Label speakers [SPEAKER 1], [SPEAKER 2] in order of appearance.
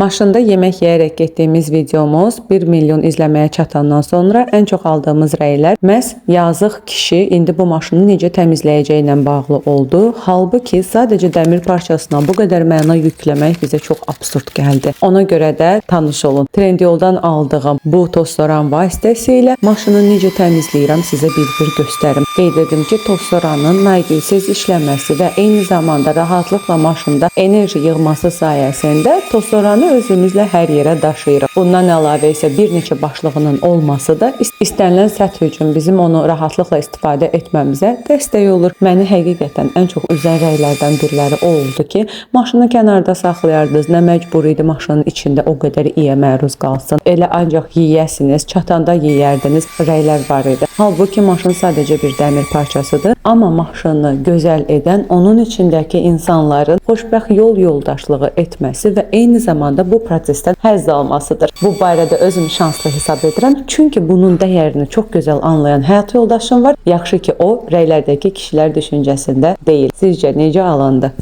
[SPEAKER 1] Maşında yemək yeyərək getdiyimiz videomuz 1 milyon izləməyə çatandan sonra ən çox aldığımız rəylər məhz yazıq kişi indi bu maşını necə təmizləyəcəyi ilə bağlı oldu. Halbuki sadəcə dəmir parçasına bu qədər məna yükləmək bizə çox absurd gəldi. Ona görə də tanış olun. Trendyoldan aldığım bu tozsoran vasitəsilə maşını necə təmizləyirəm sizə bir göstərim. Qeyd edim ki, tozsoranın naygilsiz işləməsi və eyni zamanda rahatlıqla maşında enerji yığması sayəsində tozsoranı özümüzlə hər yerə daşıyırıq. Bundan əlavə isə bir neçə başlığının olması da istənilən səthi üçün bizim onu rahatlıqla istifadə etməmizə dəstək olur. Məni həqiqətən ən çox üzən rəylərdən biriləri o oldu ki, maşını kənarda saxlayardınız, nə məcbur idi maşının içində o qədər iyə məruz qalsın. Elə ancaq yeyəsiniz, çatanda yeyərdiniz rəylər var idi. Halbuki maşın sadəcə bir dəmir parçasıdır, amma maşını gözəl edən onun içindəki insanların xoşbəxt yol yoldaşlığı etməsi və eyni zamanda bu prosesdən həzz almasıdır. Bu barədə özümü şanslı hesab edirəm. Çünki bunun dəyərini çox gözəl anlayan həyat yoldaşım var. Yaxşı ki, o rəylərdəki kişilər düşüncəsində deyil. Sizcə necə alındı?